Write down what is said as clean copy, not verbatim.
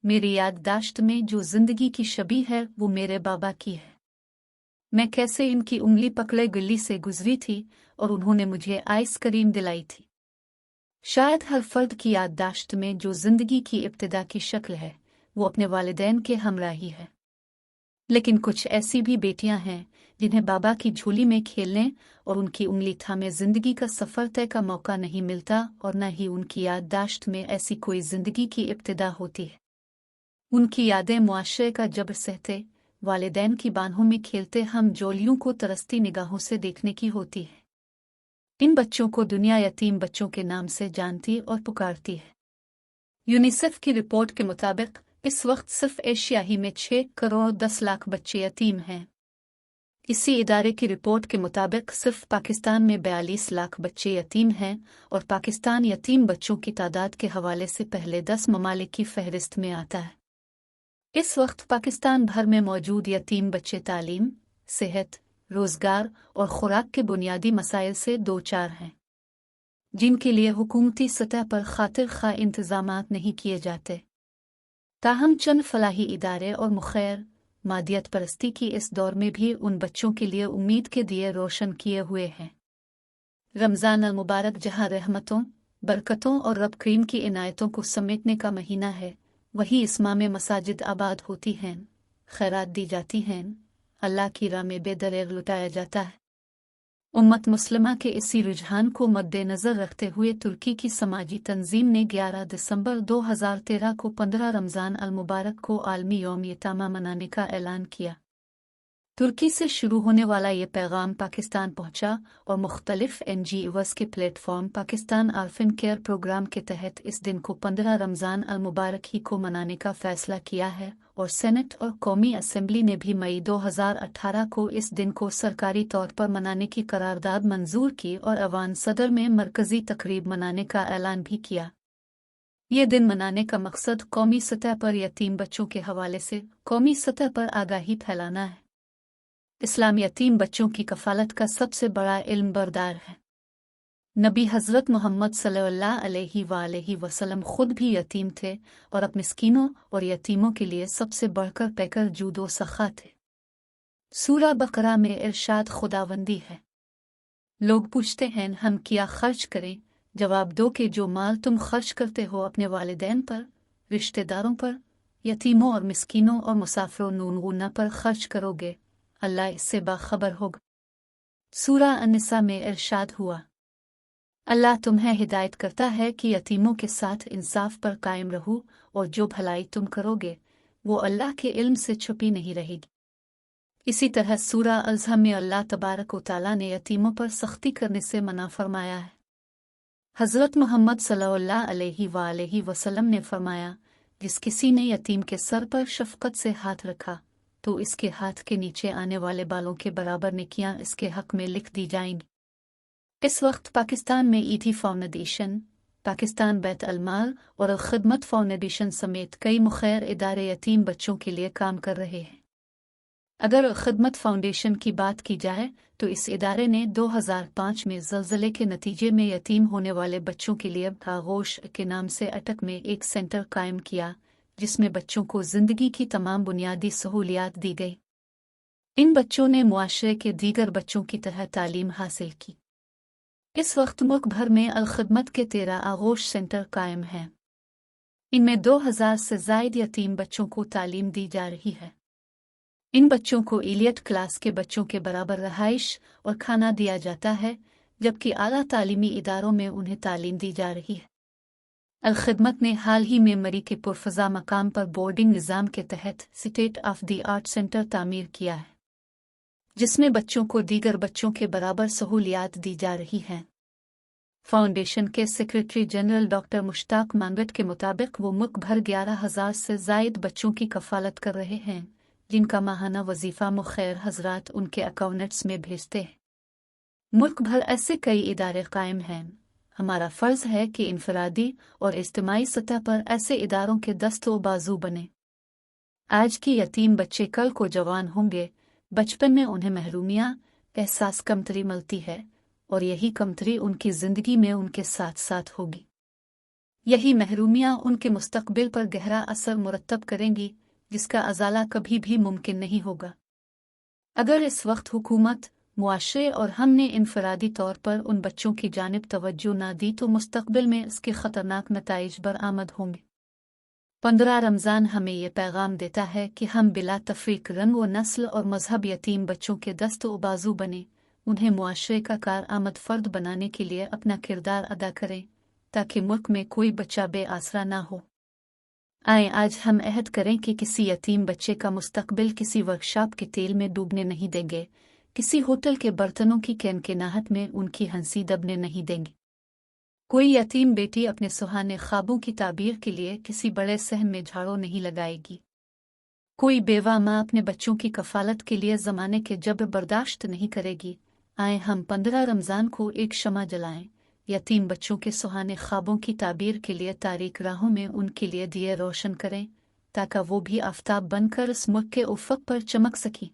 मेरी याददाश्त में जो जिंदगी की छवि है वो मेरे बाबा की है। मैं कैसे इनकी उंगली पकड़े गली से गुजरी थी और उन्होंने मुझे आइसक्रीम दिलाई थी। शायद हर फर्द की याददाश्त में जो जिंदगी की इब्तिदा की शक्ल है वो अपने वालिदैन के हमरा ही है। लेकिन कुछ ऐसी भी बेटियां हैं जिन्हें बाबा की झोली में खेलने और उनकी उंगली थामे जिंदगी का सफर तय का मौका नहीं मिलता और न ही उनकी याददाश्त में ऐसी कोई जिंदगी की इब्तिदा होती है। उनकी यादें मुआशरे का जबर सहते, वालिदैन की बाहों में खेलते हम जोलियों को तरसती निगाहों से देखने की होती है। इन बच्चों को दुनिया यतीम बच्चों के नाम से जानती और पुकारती है। यूनिसेफ की रिपोर्ट के मुताबिक इस वक्त सिर्फ एशिया ही में 6 करोड़ 10 लाख बच्चे यतीम हैं। इसी इदारे की रिपोर्ट के मुताबिक सिर्फ पाकिस्तान में 42 लाख बच्चे यतीम हैं और पाकिस्तान यतीम बच्चों की तादाद के हवाले से पहले 10 ममालिक की फहरिस्त में आता है। इस वक्त पाकिस्तान भर में मौजूद यतीम बच्चे तालीम, सेहत, रोजगार और खुराक के बुनियादी मसाइल से दो चार हैं, जिनके लिए हुकूमती सतह पर खातिर खा इंतजामात नहीं किए जाते। ताहम चंद फलाही इदारे और मुखैर मादियत परस्ती की इस दौर में भी उन बच्चों के लिए उम्मीद के दिए रोशन किए हुए हैं। रमज़ान अल मुबारक जहाँ रहमतों, बरकतों और रब करीम की इनायतों को समेटने का महीना है, वहीं इस माह में मसाजिद आबाद होती हैं, खैरात दी जाती हैं, अल्लाह की राह में बेदरेग लुटाया जाता है। उम्मत मुस्लिमा के इसी रुझान को मद्देनज़र रखते हुए तुर्की की समाजी तंजीम ने 11 दिसंबर 2013 को 15 रमज़ान अल मुबारक को आलमी यौम यतामा मनाने का ऐलान किया। तुर्की से शुरू होने वाला ये पैगाम पाकिस्तान पहुंचा और मुख्तलिफ NGOs के platform Pakistan orphan care programme के तहत इस दिन को 15 रमज़ान अल मुबारक ही को मनाने का फैसला किया है और सेनेट और कौमी असम्बली ने भी मई 2018 को इस दिन को सरकारी तौर पर मनाने की करारदाद मंजूर की और अवान सदर में मरकजी तकरीब मनाने का ऐलान भी किया। ये दिन मनाने का मकसद कौमी सतह पर यतीम बच्चों के हवाले से कौमी सतह पर आगाही फैलाना है। इस्लाम यतीम बच्चों की कफालत का सबसे बड़ा इल्म बरदार है। नबी हज़रत मोहम्मद सल्लल्लाहु अलैहि वसल्लम खुद भी यतीम थे और अब मिस्कीनों और यतीमों के लिए सबसे बढ़कर पैकर जूदो सखा थे। सूरा बकरा में इरशाद खुदावंदी है, लोग पूछते हैं हम क्या खर्च करें, जवाब दो कि जो माल तुम खर्च करते हो अपने वालिदैन पर, रिश्तेदारों पर, यतीमों और मिस्कीनों और मुसाफिरों नूनगुना पर खर्च करोगे, अल्लाह इससे बाखबर होगा। सूरा अन्निसा में इरशाद हुआ, अल्लाह तुम्हें हिदायत करता है कि यतीमों के साथ इंसाफ पर कायम रहो और जो भलाई तुम करोगे वो अल्लाह के इल्म से छुपी नहीं रहेगी। इसी तरह सूरा अज़्ज़ा में अल्लाह तबारक व तआला ने यतीमों पर सख्ती करने से मना फरमाया है। हज़रत मोहम्मद सल्लल्लाहु अलैहि वसल्लम ने फरमाया, जिस किसी ने यतीम के सर पर शफ़क़त से हाथ रखा तो इसके हाथ के नीचे आने वाले बालों के बराबर नेकियां इसके हक में लिख दी जाएंगी। इस वक्त पाकिस्तान में ईदी फाउंडेशन, पाकिस्तान बैत अलमाल और खिदमत फाउंडेशन समेत कई मुखैर इदारे यतीम बच्चों के लिए काम कर रहे हैं। अगर खिदमत फाउंडेशन की बात की जाए तो इस इदारे ने 2005 में ज़लज़ले के नतीजे में यतीम होने वाले बच्चों के लिए आगोश के नाम से अटक में एक सेंटर कायम किया, जिसमें बच्चों को ज़िंदगी की तमाम बुनियादी सहूलियात दी गई। इन बच्चों ने मुआशरे के दीगर बच्चों की तरह तालीम हासिल की। इस वक्त मुल्क भर में अल-खिदमत के 13 आगोश सेंटर कायम हैं। इनमें 2000 से ज़ायद यतीम बच्चों को तालीम दी जा रही है। इन बच्चों को इलियट क्लास के बच्चों के बराबर रहाइश और खाना दिया जाता है, जबकि आला तालीमी इदारों में उन्हें तालीम दी जा रही है। अल-खिदमत ने हाल ही में मरी के पुरफ़ज़ा मकाम पर बोर्डिंग निज़ाम के तहत state of the art centre तामीर किया है, जिसमें बच्चों को दीगर बच्चों के बराबर सहूलियात दी जा रही हैं। फाउंडेशन के secretary general doctor Mushtaq Mangat के मुताबिक वो मुल्क भर 11,000 से ज़ायद बच्चों की कफ़ालत कर रहे हैं, जिनका माहाना वजीफ़ा मुखैर हज़रात उनके अकाउंट्स में भेजते हैं। मुल्क भर ऐसे कई इदारे कायम हैं। हमारा फ़र्ज़ है कि इनफरादी और इज्तिमाई सतह पर ऐसे इदारों के दस्तो बाजू बने। आज की यतीम बच्चे कल को जवान होंगे। बचपन में उन्हें महरूमियाँ, एहसास कमतरी मिलती है और यही कमतरी उनकी ज़िंदगी में उनके साथ साथ होगी। यही महरूमियाँ उनके मुस्तकबिल पर गहरा असर मुरतब करेंगी, जिसका अजाला कभी भी मुमकिन नहीं होगा। अगर इस वक्त हुकूमत, मुआशरे और हमने इनफरादी तौर पर उन बच्चों की जानिब तवज्जो ना दी तो मुस्तकबिल में इसके ख़तरनाक नताइज बरामद होंगे। 15 रमज़ान हमें ये पैगाम देता है कि हम बिला तफरीक रंग व नस्ल और मजहब यतीम बच्चों के दस्त व बाजू बने, उन्हें मुआशरे का कारआमद फ़र्द बनाने के लिए अपना किरदार अदा करें, ताकि मुल्क में कोई बच्चा बेआसरा ना हो। आए आज हम अहद करें कि किसी यतीम बच्चे का मुस्तकबिल किसी वर्कशॉप के तेल में डूबने नहीं देंगे, किसी होटल के बर्तनों की कैनकेनाहट में उनकी हंसी दबने नहीं देंगे। कोई यतीम बेटी अपने सुहाने ख्वाबों की ताबीर के लिए किसी बड़े सहन में झाड़ू नहीं लगाएगी। कोई बेवा माँ अपने बच्चों की कफालत के लिए ज़माने के जबर बर्दाश्त नहीं करेगी। आए हम 15 रमज़ान को एक शमा जलाएं, यतीम बच्चों के सुहाने ख्वाबों की ताबीर के लिए तारीक राहों में उनके लिए दिए रोशन करें, ताकि वो भी आफताब बनकर इस मुल्क के उफ़क़ पर चमक सकें।